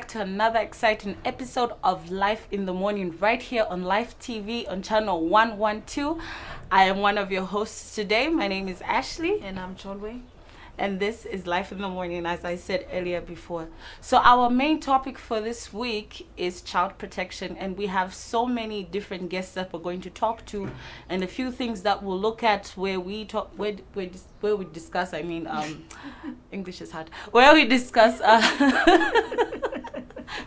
to another exciting episode of Life in the Morning right here on Life TV on channel 112. I am one of your hosts today. My name is Ashlee. And I'm Choolwe. And this is Life in the Morning, as I said earlier before. So our main topic for this week is child protection, and we have so many different guests that we're going to talk to, and a few things that we'll look at where we talk, where we discuss. I mean, English is hard. Where we discuss.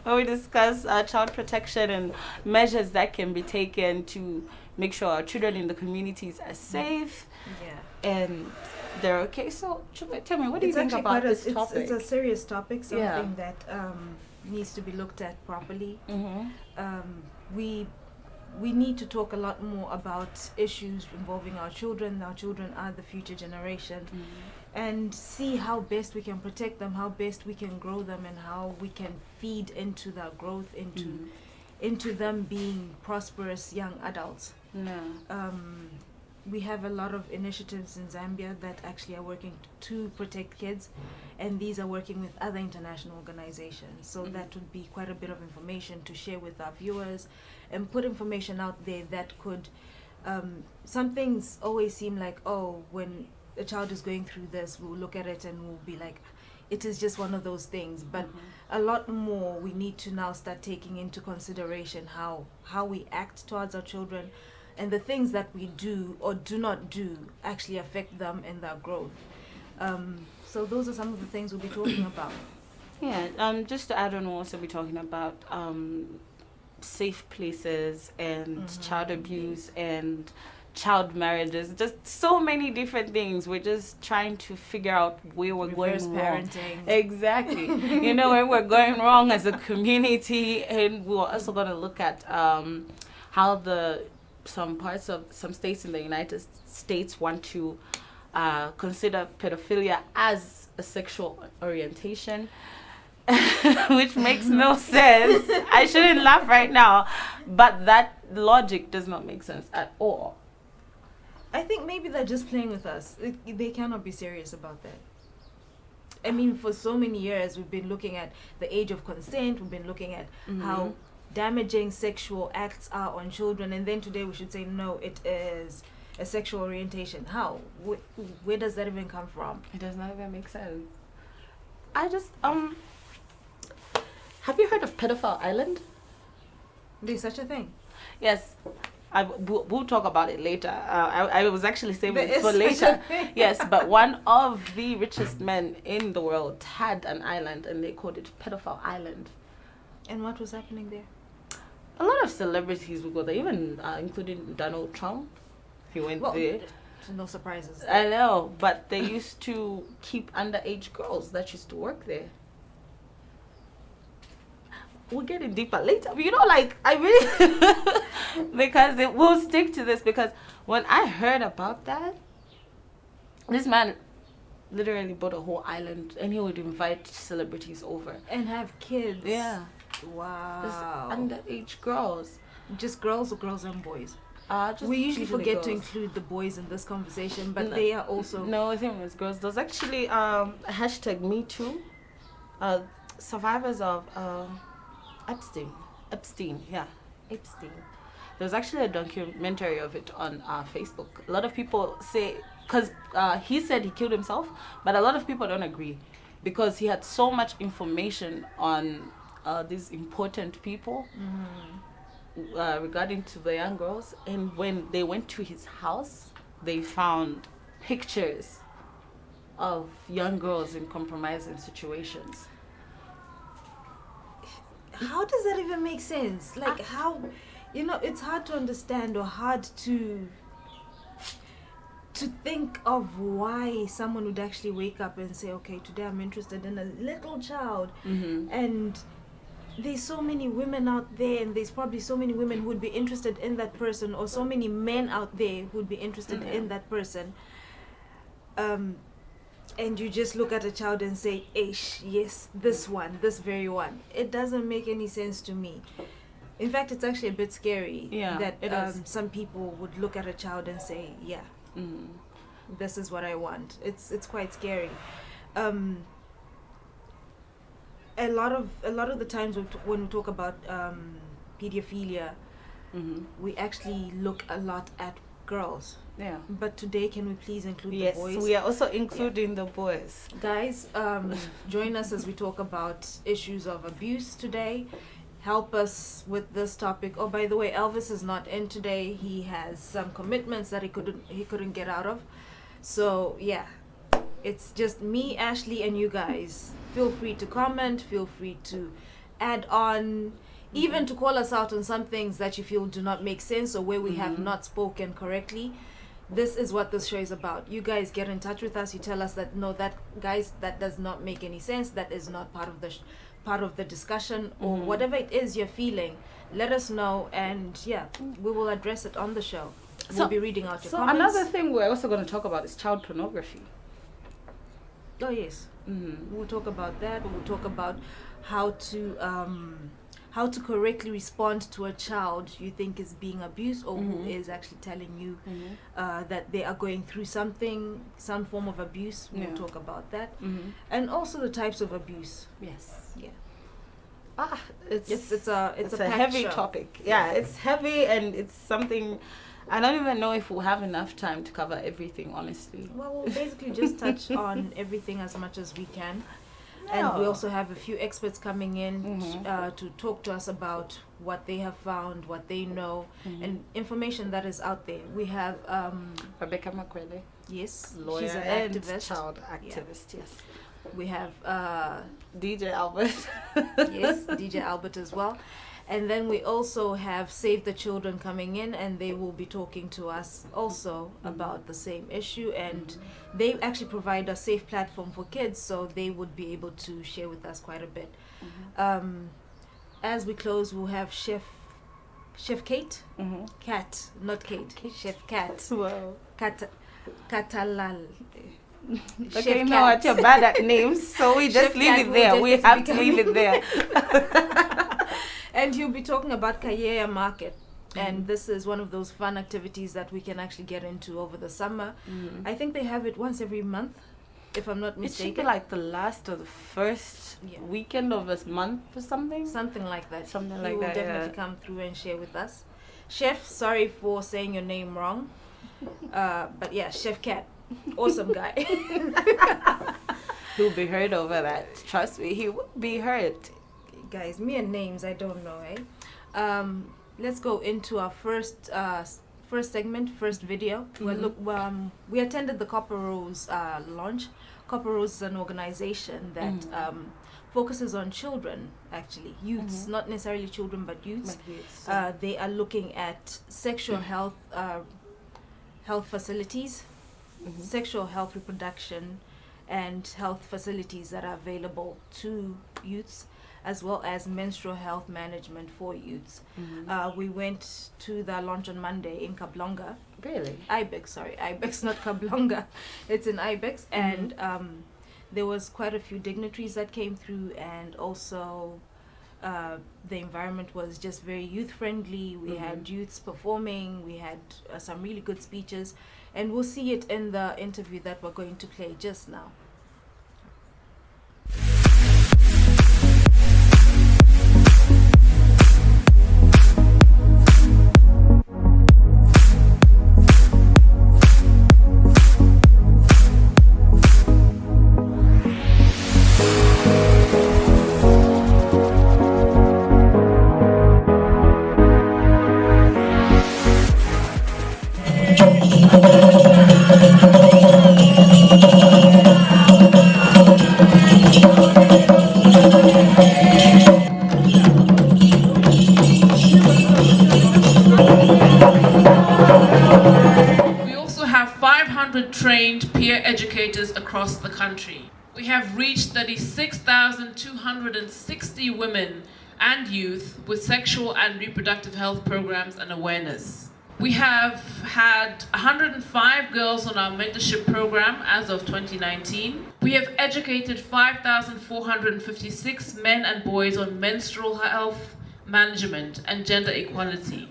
Where we discuss child protection and measures that can be taken to make sure our children in the communities are safe. Yeah. And they're okay. So, tell me, what do you think about this topic? It's a serious topic, something that needs to be looked at properly. We need to talk a lot more about issues involving our children. Our children are the future generation. And see how best we can protect them, how best we can grow them, and how we can feed into their growth, into them being prosperous young adults. We have a lot of initiatives in Zambia that actually are working to protect kids, and these are working with other international organizations. So that would be quite a bit of information to share with our viewers and put information out there that could, some things always seem like, oh, when a child is going through this, we'll look at it and we'll be like, it is just one of those things. But a lot more we need to now start taking into consideration how we act towards our children, and the things that we do or do not do actually affect them and their growth. So those are some of the things we'll be talking about. Yeah, just to add on, we'll also be talking about safe places and child abuse and child marriages, just so many different things. We're just trying to figure out where we're Reverse going wrong. parenting. Exactly. You know, where we're going wrong as a community, and we're also going to look at how some states in the United States want to consider pedophilia as a sexual orientation, which makes no sense. I shouldn't laugh right now, but that logic does not make sense at all. I think maybe they're just playing with us. They cannot be serious about that. I mean, for so many years, we've been looking at the age of consent. We've been looking at how damaging sexual acts are on children. And then today we should say, no, it is a sexual orientation. How? Where does that even come from? It does not even make sense. I just, have you heard of Pedophile Island? There's such a thing. Yes. We'll talk about it later. I was actually saving it for later. Yes, but one of the richest men in the world had an island, and they called it Pedophile Island. And what was happening there? A lot of celebrities would go there, even including Donald Trump. He went there. No surprises. I know, but they used to keep underage girls that used to work there. We'll get in deeper later. You know, like, I really... because we'll stick to this, because when I heard about that, this man literally bought a whole island, and he would invite celebrities over. And have kids. Yeah. Wow. Just underage girls. Just girls or girls and boys? Just we usually forget girls. to include the boys in this conversation, but they are also... No, I think it was girls. There's actually hashtag Me Too. Survivors of... Epstein. There's actually a documentary of it on Facebook. A lot of people say, because he said he killed himself, but a lot of people don't agree, because he had so much information on these important people regarding to the young girls, and when they went to his house, they found pictures of young girls in compromising situations. How does that even make sense? Like, how, you know, it's hard to understand, or hard to think of why someone would actually wake up and say, okay, today I'm interested in a little child. And there's so many women out there, and there's probably so many women who would be interested in that person, or so many men out there who would be interested in that person. And you just look at a child and say, Ish, yes, this very one. It doesn't make any sense to me. In fact, it's actually a bit scary that some people would look at a child and say, yeah, this is what I want. It's quite scary. a lot of the times when we talk about pedophilia, we actually look a lot at girls. Yeah. But today, can we please include Yes, the boys? we are also including the boys. Guys, join us as we talk about issues of abuse today. Help us with this topic. Oh, by the way, Elvis is not in today. He has some commitments that he couldn't get out of. So yeah, it's just me, Ashlee, and you guys. Feel free to comment. Feel free to add on. Even to call us out on some things that you feel do not make sense or where we have not spoken correctly. This is what this show is about. You guys get in touch with us. You tell us that no, that guys, that does not make any sense. That is not part of the part of the discussion, or whatever it is you're feeling. Let us know, and yeah, we will address it on the show. We'll be reading out your comments. Another thing we're also going to talk about is child pornography. Oh yes, we'll talk about that. We'll talk about how to correctly respond to a child you think is being abused or who is actually telling you that they are going through some form of abuse. We'll talk about that, and also the types of abuse. Yes. Yeah. It's a heavy show. topic. Yeah, it's heavy, and it's something I don't even know if we'll have enough time to cover everything, honestly. Well, we'll basically just touch on everything as much as we can. And we also have a few experts coming in to talk to us about what they have found, what they know, and information that is out there. We have Rebecca Makwele, yes, lawyer she's an and activist. child activist. Yes. We have DJ Albert. yes, DJ Albert as well. And then we also have Save the Children coming in, and they will be talking to us also about the same issue. And they actually provide a safe platform for kids, so they would be able to share with us quite a bit. As we close, we'll have Chef Kate, Kat, not Kate, Chef Kat, Wow. Katalal. Okay, you know what, you're bad at names, so we just Chef leave Kat it there. will We just have to become- leave it there. And he'll be talking about Kayea Market. And this is one of those fun activities that we can actually get into over the summer. I think they have it once every month, if I'm not It should mistaken. be like the last or the first weekend of a month or something. Something like that. Something He like will that, definitely come through and share with us. Chef, sorry for saying your name wrong. But yeah, Chef Cat. Awesome guy. He'll be heard over that. Trust me, he will be heard. Guys, me and names, I don't know, eh? Let's go into our first segment, first video. We attended the Copper Rose launch. Copper Rose is an organization that focuses on children, actually, youths, not necessarily children, but youths. They are looking at sexual health facilities, sexual health, reproduction, and health facilities that are available to youths, as well as menstrual health management for youths. We went to the launch on Monday in Kablonga. Really? Ibex, not Kablonga. It's in Ibex. And there was quite a few dignitaries that came through, and also the environment was just very youth friendly. We had youths performing, we had some really good speeches, and we'll see it in the interview that we're going to play just now. We also have 500 trained peer educators across the country. We have reached 36,260 women and youth with sexual and reproductive health programs and awareness. We have had 105 girls on our mentorship program as of 2019. We have educated 5,456 men and boys on menstrual health management and gender equality.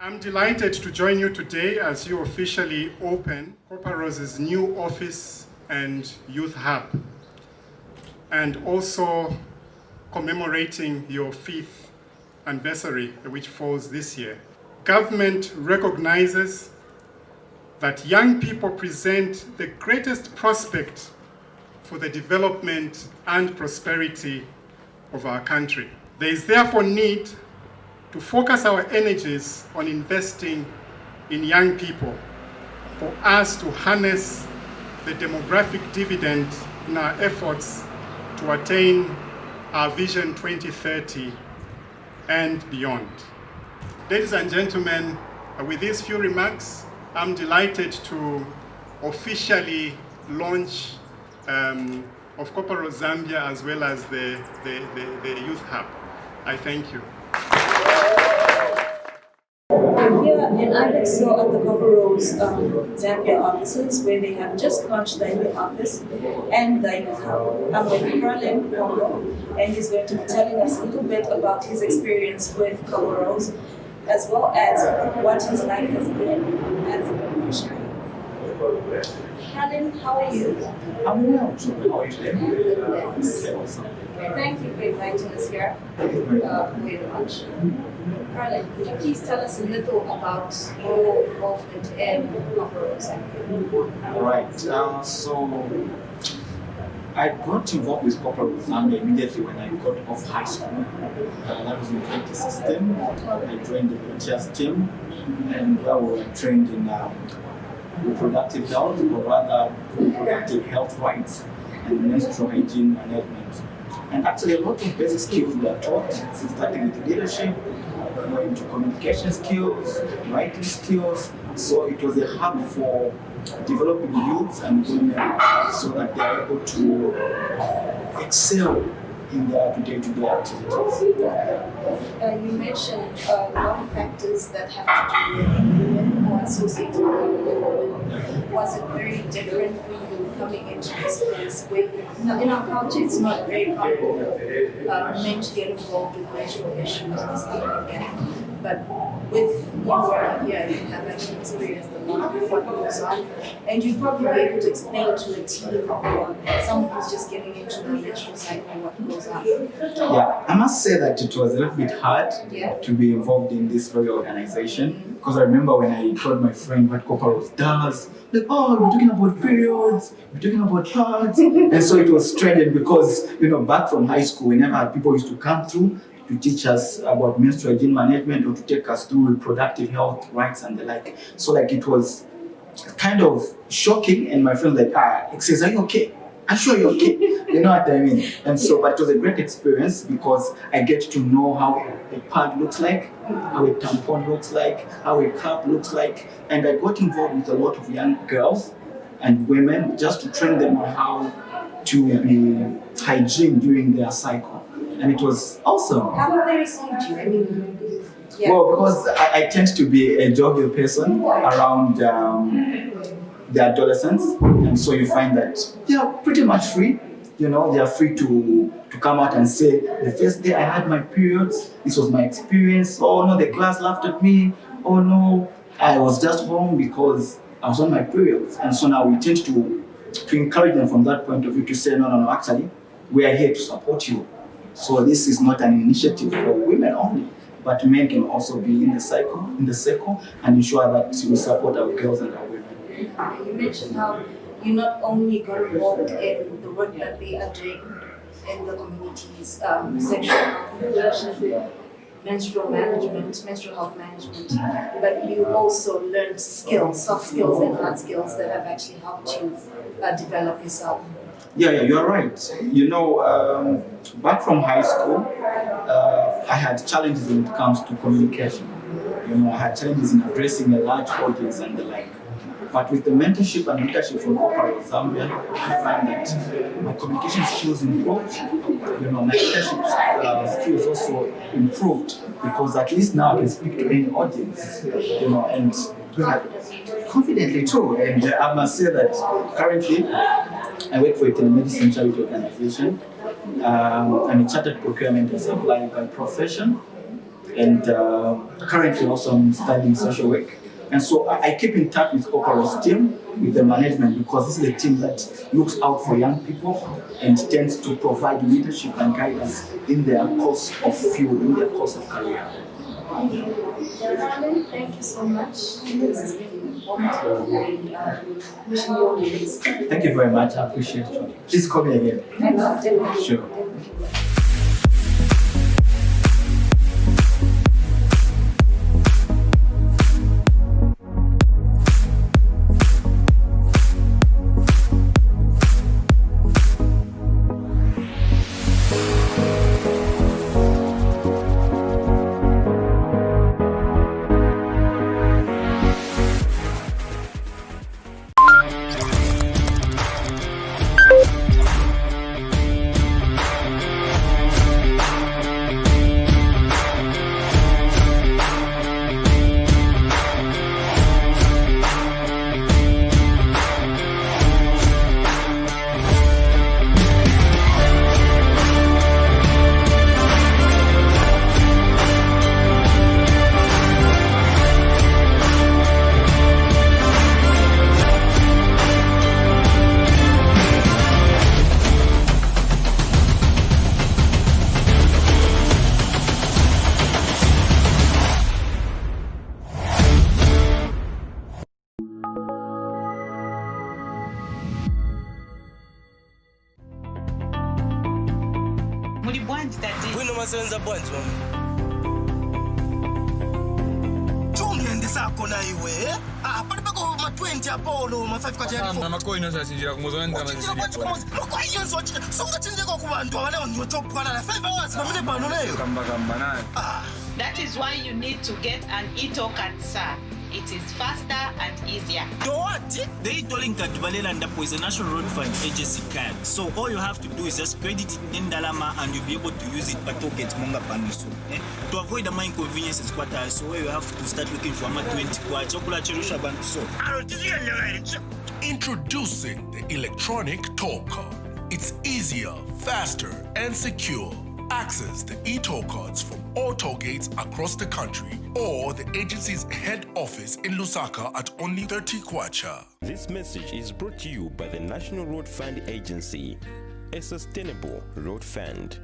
I'm delighted to join you today as you officially open Copper Rose's new office and youth hub. And also commemorating your 5th anniversary, which falls this year. Government recognizes that young people present the greatest prospect for the development and prosperity of our country. There is therefore need to focus our energies on investing in young people for us to harness the demographic dividend in our efforts to attain our Vision 2030 and beyond. Ladies and gentlemen, with these few remarks, I'm delighted to officially launch of Corporate Zambia as well as the Youth Hub. I thank you. I'm here in Alexo at the Corporate Zambia offices, where they have just launched the new office and the Youth Hub. I'm with Berlin Congo, and he's going to be telling us a little bit about his experience with Corporate, as well as what his life has been as a beneficiary. Berlin, how are you? I'm well. How are you today? Thank you for inviting us here for your lunch. Berlin, could you please tell us a little about your involvement in Corporate? All right. So I got involved with Corporate Zambia immediately when I got off high school. That was in 2016. I joined the volunteers team, and we were trained in reproductive health, or rather reproductive health rights and menstrual hygiene management. And actually a lot of basic skills were taught, starting with leadership, going to communication skills, writing skills. So it was a hub for developing youths and women so that they are able to excel in their day-to-day activities. You mentioned a lot of factors that have to do with women or associated with women. Was it very different for you coming into this place with, in our culture, it's not very common for men to get involved with racial issues and stuff like that. But with you working here, you have actually experienced a lot of what goes on, and you'd probably be able to explain to a team or someone who's just getting into the menstrual cycle what goes on. Yeah, I must say that it was a little bit hard to be involved in this very organization, because I remember when I told my friend what Corporate does, like, oh, we're talking about periods, we're talking about pads, and so it was strange because, back from high school, whenever people used to come through to teach us about menstrual hygiene management or to take us through reproductive health rights and the like. So it was kind of shocking, and my friend says, are you okay? I'm sure you're okay. You know what I mean? And so, but it was a great experience because I get to know how a pad looks like, how a tampon looks like, how a cup looks like. And I got involved with a lot of young girls and women just to train them on how to be hygiene during their cycle. And it was awesome. How have they received you? I mean, well, because I tend to be a jovial person around the adolescents, and so you find that they are pretty much free. They are free to come out and say, the first day I had my periods, this was my experience. Oh no, the class laughed at me. Oh no, I was just home because I was on my periods. And so now we tend to encourage them from that point of view to say, no, actually, we are here to support you. So this is not an initiative for women only, but men can also be in the circle, and ensure that we support our girls and our women. You mentioned how you not only got involved in the work that they are doing in the communities, sexual health, menstrual health management, but you also learned skills, soft skills and hard skills that have actually helped you develop yourself. Yeah, you're right. Back from high school, I had challenges when it comes to communication. I had challenges in addressing a large audience and the like. But with the mentorship and leadership from Corporate Zambia, I find that my communication skills improved. My leadership skills also improved, because at least now I can speak to any audience. And confidently too. And I must say that currently I work for a telemedicine charity organization. I'm a chartered procurement and supply by profession, and currently also I'm studying social work. And so I keep in touch with Corporal's team, with the management, because this is a team that looks out for young people and tends to provide leadership and guidance in their course of field, in their course of career. Gentlemen, thank you so much. This has been informative and wishing you all the best. Thank you very much. I appreciate it. Please call me again. Definitely. Sure. Masenza bwanji chungiendesa kona iwe pali pako ma 20 apolo ma 5 kachari na makoino sasinjira kumuzonda makoino songachinjeko ku bantu abane ndio topana na 5 hours pamene pano leyo kamba nayo. That is why you need to get an e-token, sir. It is faster and easier. What? The e-tolling card Valela is a National Road Fund Agency card. So all you have to do is just credit it in Dalama and you'll be able to use it but to get Monga Panusu. To avoid the more inconveniences, so where you have to start looking for a 20 chocolate cherusha bank so. Introducing the electronic toll card. It's easier, faster, and secure. Access the e-toll cards from all toll gates across the country or the agency's head office in Lusaka at only 30 kwacha. This message is brought to you by the National Road Fund Agency, a sustainable road fund.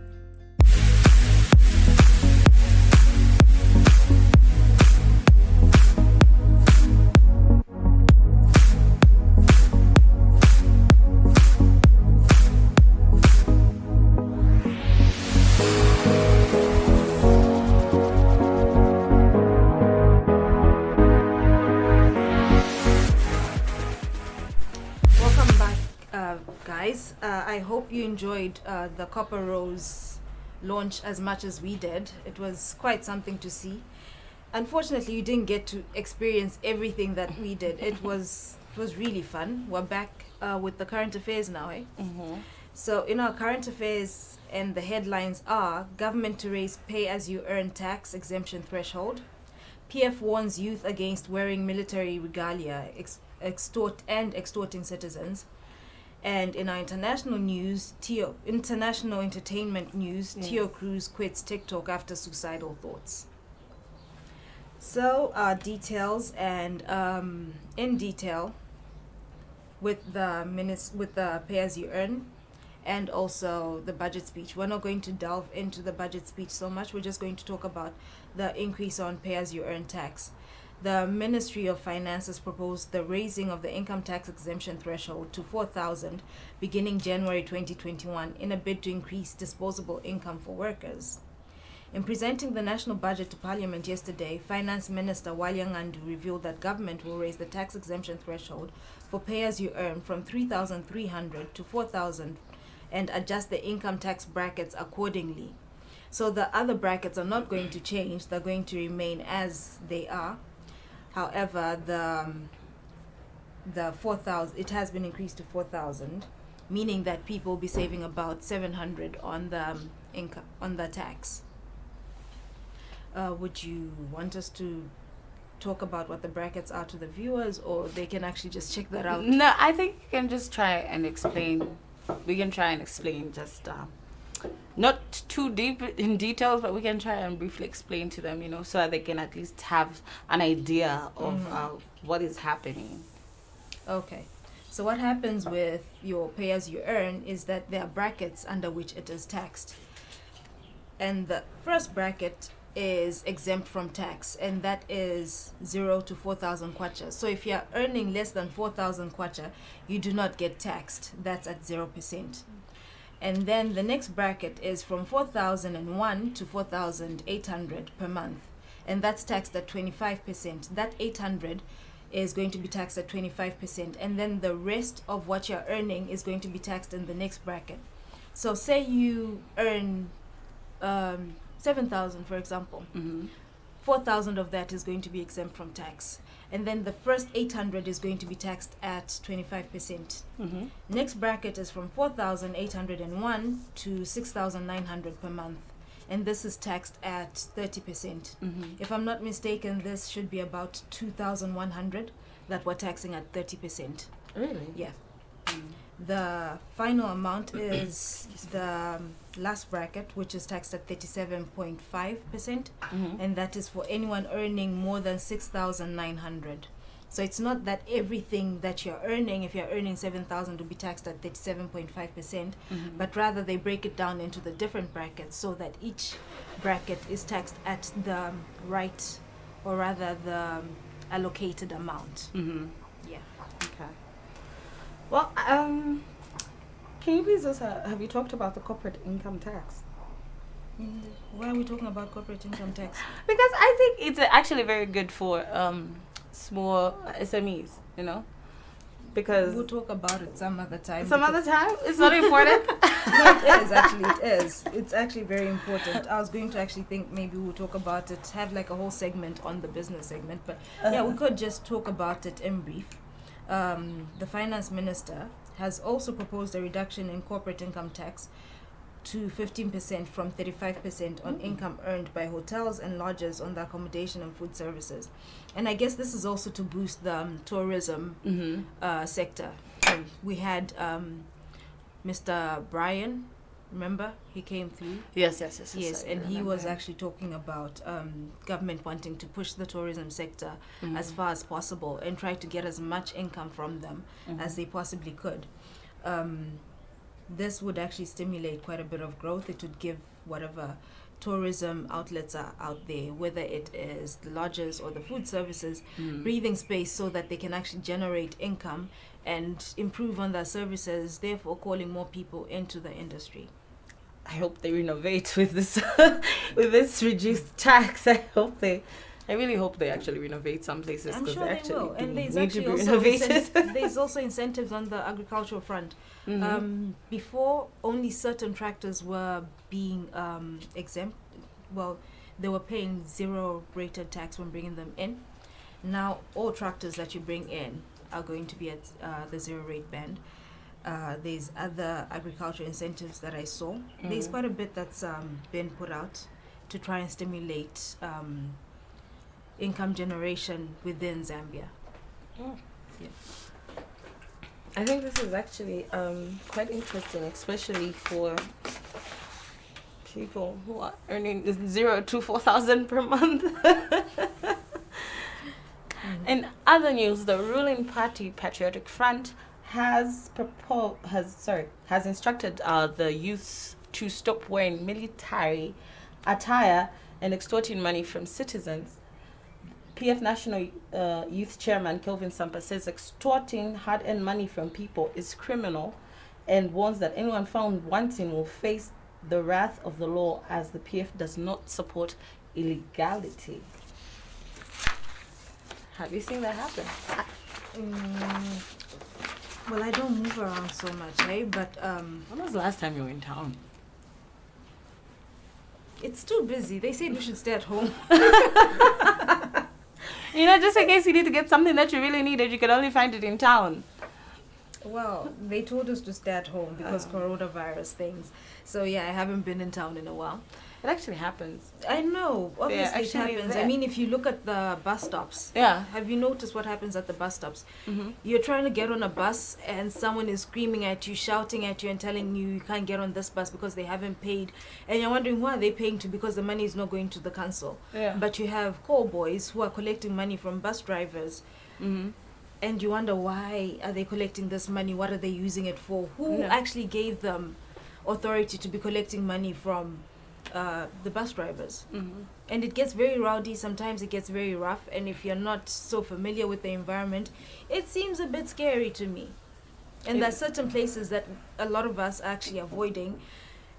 I hope you enjoyed the Copper Rose launch as much as we did. It was quite something to see. Unfortunately, you didn't get to experience everything that we did. It was really fun. We're back with the current affairs now, eh? Mm-hmm. So in our current affairs, and the headlines are: government to raise pay-as-you-earn tax exemption threshold. PF warns youth against wearing military regalia, extorting citizens. And in our international news, international entertainment news, Tio Cruz quits TikTok after suicidal thoughts. So details and in detail with the pay as you earn and also the budget speech. We're not going to delve into the budget speech so much. We're just going to talk about the increase on pay as you earn tax. The Ministry of Finance has proposed the raising of the income tax exemption threshold to 4,000 beginning January 2021 in a bid to increase disposable income for workers. In presenting the national budget to Parliament yesterday, Finance Minister Walyangandu revealed that government will raise the tax exemption threshold for pay-as-you-earn from 3,300 to 4,000 and adjust the income tax brackets accordingly. So the other brackets are not going to change, they're going to remain as they are. However, the 4,000, it has been increased to 4,000, meaning that people will be saving about 700 on the income, on the tax. Would you want us to talk about what the brackets are to the viewers, or they can actually just check that out? No, I think you can just try and explain. We can try and explain just not too deep in details, but we can try and briefly explain to them, so that they can at least have an idea of what is happening. Okay. So what happens with your pay as you earn is that there are brackets under which it is taxed. And the first bracket is exempt from tax, and that is 0 to 4,000 kwacha. So if you're earning less than 4,000 kwacha, you do not get taxed. That's at 0%. And then the next bracket is from 4,001 to 4,800 per month, and that's taxed at 25%. That 800 is going to be taxed at 25%, and then the rest of what you're earning is going to be taxed in the next bracket. So say you earn 7,000, for example. 4,000 of that is going to be exempt from tax, and then the first 800 is going to be taxed at 25%. Next bracket is from 4,801 to 6,900 per month, and this is taxed at 30%. If I'm not mistaken, this should be about 2,100 that we're taxing at 30%. Really? Yeah. The final amount is the last bracket, which is taxed at 37.5%, and that is for anyone earning more than 6,900. So it's not that everything that you're earning, if you're earning 7,000, will be taxed at 37.5%, but rather they break it down into the different brackets so that each bracket is taxed at the right, or rather the allocated amount. Yeah. Okay. Well, can you please also, have you talked about the corporate income tax? Why are we talking about corporate income tax? Because I think it's actually very good for small SMEs, because we'll talk about it some other time. Some other time? It's not important? No, it is actually. It is. It's actually very important. I was going to actually think maybe we'll talk about it, have like a whole segment on the business segment, but yeah, we could just talk about it in brief. The finance minister has also proposed a reduction in corporate income tax to 15% from 35% on income earned by hotels and lodges on the accommodation and food services. And I guess this is also to boost the tourism sector. So we had Mr. Brian, remember? He came through. Yes, and he was actually talking about government wanting to push the tourism sector as far as possible and try to get as much income from them as they possibly could. This would actually stimulate quite a bit of growth. It would give whatever tourism outlets are out there, whether it is the lodges or the food services, breathing space so that they can actually generate income and improve on their services, therefore calling more people into the industry. I hope they renovate with this with this reduced tax. I really hope they actually renovate some places. I'm sure they will. And there's need actually to be also renovated. there's also incentives on the agricultural front. Before, only certain tractors were being exempt. Well, they were paying zero rated tax when bringing them in. Now, all tractors that you bring in are going to be at the zero rate band. There's other agricultural incentives that I saw. There's quite a bit that's been put out to try and stimulate income generation within Zambia. Yeah. I think this is actually quite interesting, especially for people who are earning 0 to 4,000 per month. In other news, the ruling party, Patriotic Front, has instructed the youth to stop wearing military attire and extorting money from citizens. PF National Youth Chairman Kelvin Sampa says extorting hard-earned money from people is criminal and warns that anyone found wanting will face the wrath of the law, as the PF does not support illegality. Have you seen that happen? Well, I don't move around so much, but when was the last time you were in town? It's too busy. They said we should stay at home. Just in case you need to get something that you really needed, you can only find it in town. Well, they told us to stay at home because coronavirus things. So yeah, I haven't been in town in a while. It actually happens. I know, obviously it actually happens. there. I mean, if you look at the bus stops, Yeah. have you noticed what happens at the bus stops? Mhm. You're trying to get on a bus and someone is screaming at you, shouting at you and telling you can't get on this bus because they haven't paid. And you're wondering, who are they paying to? Because the money is not going to the council. Yeah. But you have call boys who are collecting money from bus drivers. Mhm. And you wonder, why are they collecting this money? What are they using it for? Who Yeah. actually gave them authority to be collecting money from the bus drivers? Mhm. And it gets very rowdy. Sometimes it gets very rough. And if you're not so familiar with the environment, it seems a bit scary to me. And there are certain places that a lot of us are actually avoiding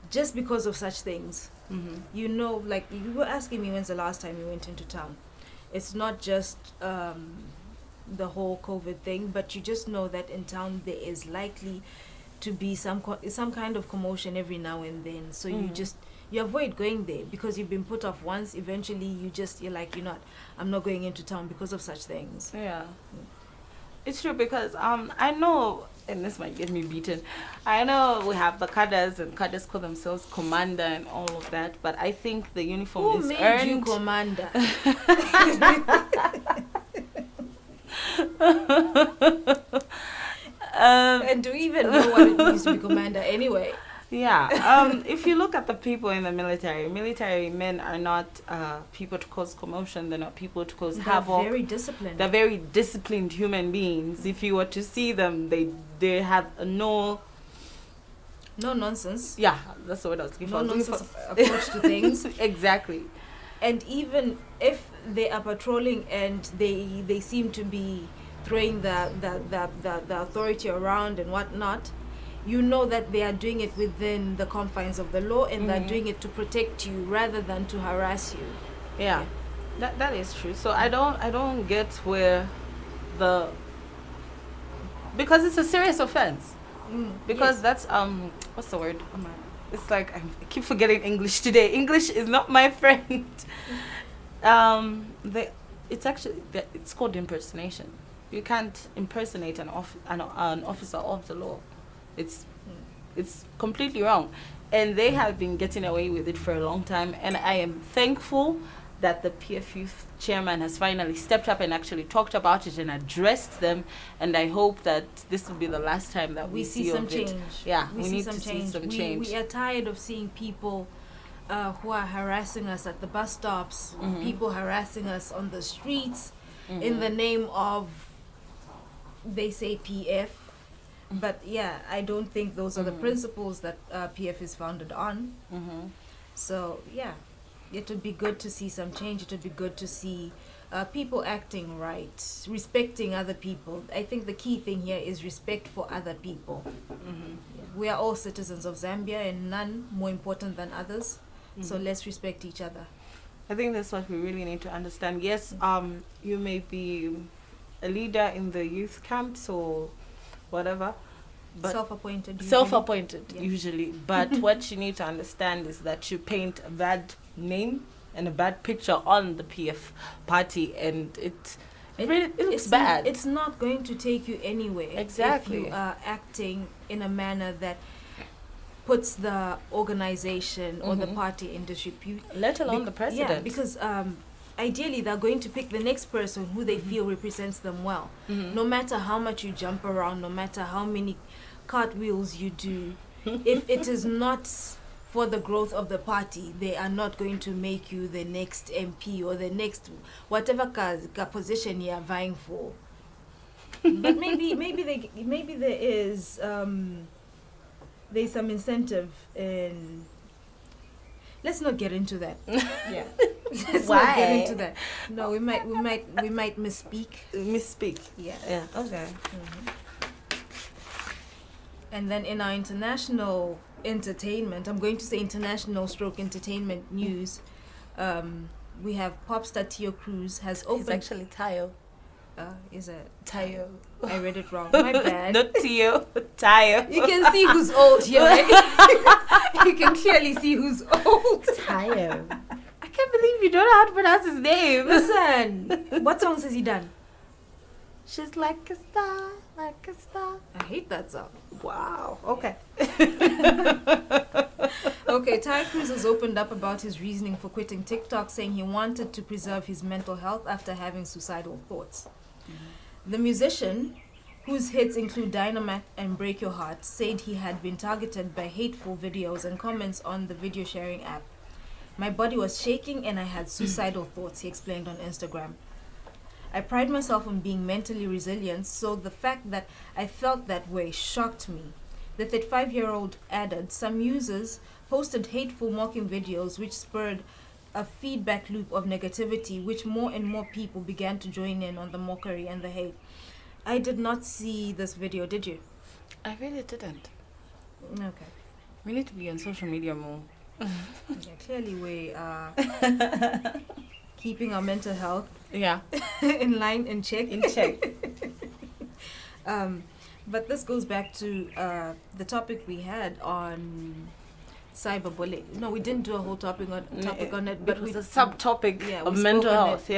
just because of such things. Mhm. You know, like you were asking me when's the last time you went into town. It's not just the whole COVID thing, but you just know that in town there is likely to be some kind of commotion every now and then. So you avoid going there because you've been put off once. Eventually you're like, I'm not going into town because of such things. Yeah. It's true because I know, and this might get me beaten, I know we have the cadres and cadres call themselves commander and all of that, but I think the uniform Who is made earned. you commander? And do we even know what it means to be commander anyway? Yeah. If you look at the people in the military men are not people to cause commotion. They're not people to cause havoc. They're very disciplined. They're very disciplined human beings. If you were to see them, they have no nonsense. Yeah, that's the word I was looking for. No nonsense approach to things. Exactly. And even if they are patrolling and they seem to be throwing the authority around and whatnot, you know that they are doing it within the confines of the law, and they're doing it to protect you rather than to harass you. Yeah. That is true. So I don't get where because it's a serious offense. Because that's what's the word? It's like I keep forgetting English today. English is not my friend. It's called impersonation. You can't impersonate an officer of the law. It's completely wrong, and they have been getting away with it for a long time. And I am thankful that the PF Youth chairman has finally stepped up and actually talked about it and addressed them. And I hope that this will be the last time that we see some of change. it. Yeah, we see need some to change. see some change. We are tired of seeing people who are harassing us at the bus stops, people harassing us on the streets in the name of, they say, PF. But yeah, I don't think those are the principles that PF is founded on. So yeah, it would be good to see some change. It would be good to see people acting right, respecting other people. I think the key thing here is respect for other people. We are all citizens of Zambia, and none more important than others. So let's respect each other. I think that's what we really need to understand. Yes, you may be a leader in the youth camps or whatever, but self-appointed usually. But what you need to understand is that you paint a bad name and a bad picture on the PF party, and it looks bad. It's not going to take you anywhere. Exactly. If you are acting in a manner that puts the organization or the party in disrepute, let alone the president. Yeah, because ideally they're going to pick the next person who they feel represents them well. No matter how much you jump around, no matter how many cartwheels you do, if it is not for the growth of the party, they are not going to make you the next MP or the next whatever position you are vying for. But maybe there is there's some incentive in. Let's not get into that. Yeah. Let's not get into that. No, we might misspeak. Misspeak. Yeah. Yeah. Okay. And then in our international entertainment, I'm going to say international stroke entertainment news, we have pop star Tio Cruz has opened. It's actually Tayo. Is it Tayo? I read it wrong. My bad. Not Tio. Tayo. You can see who's old here, right? You can clearly see who's old. Tayo. I can't believe you don't know how to pronounce his name. Listen, what songs has he done? She's like a star, like a star. I hate that song. Wow. Okay. Okay, Ty Cruz has opened up about his reasoning for quitting TikTok, saying he wanted to preserve his mental health after having suicidal thoughts. The musician, whose hits include Dynamite and Break Your Heart, said he had been targeted by hateful videos and comments on the video sharing app. My body was shaking and I had suicidal thoughts, he explained on Instagram. I pride myself on being mentally resilient, so the fact that I felt that way shocked me. The 35-year-old added, some users posted hateful mocking videos which spurred a feedback loop of negativity, which more and more people began to join in on the mockery and the hate. I did not see this video, did you? I really didn't. Okay. We need to be on social media more. Yeah, clearly we are keeping our mental health in line, in check. But this goes back to the topic we had on cyberbullying. No, we didn't do a whole topic on it, but it was a subtopic of mental health.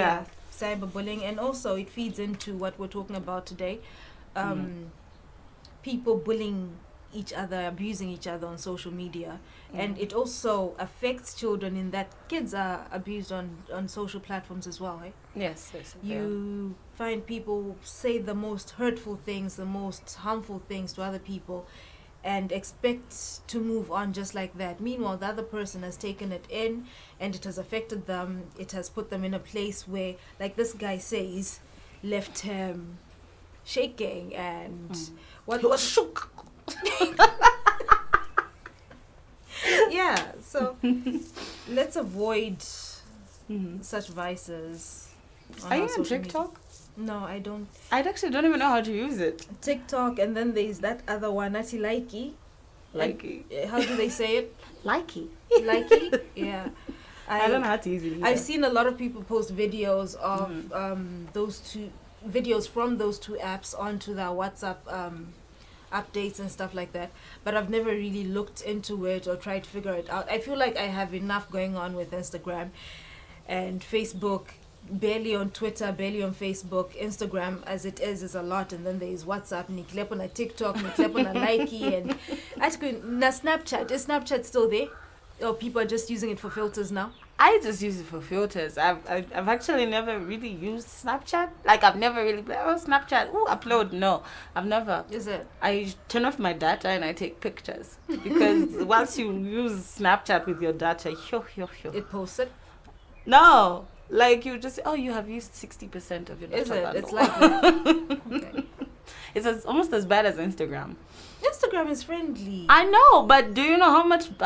Cyberbullying, and also it feeds into what we're talking about today. People bullying each other, abusing each other on social media, and it also affects children in that kids are abused on social platforms as well, right? Yes. You find people say the most hurtful things, the most harmful things to other people, and expect to move on just like that. Meanwhile, the other person has taken it in and it has affected them. It has put them in a place where, like this guy says, left him shaking and he was shook. Yeah, so let's avoid such vices. Are you on TikTok? Media. No, I don't. I actually don't even know how to use it. TikTok, and then there's that other one, Nati Likey. How do they say it? Likey. Likey? Yeah. I don't know how to use it either. I've seen a lot of people post videos of videos from those two apps onto their WhatsApp updates and stuff like that, but I've never really looked into it or tried to figure it out. I feel like I have enough going on with Instagram and Facebook, barely on Twitter, barely on Facebook. Instagram as it is a lot, and then there's WhatsApp, niklep on a TikTok, niklep on a Likey, and actually na Snapchat. Is Snapchat still there? Or people are just using it for filters now? I just use it for filters. I've actually never really used Snapchat. Like, I've never really Snapchat. Ooh, upload. No, I've never. Is it? I turn off my data and I take pictures because once you use Snapchat with your data, it posts it. No, like you just you have used 60% of your data. Is it? bundle. It's like that. Okay. It's almost as bad as Instagram. Instagram is friendly. I know, but do you know how much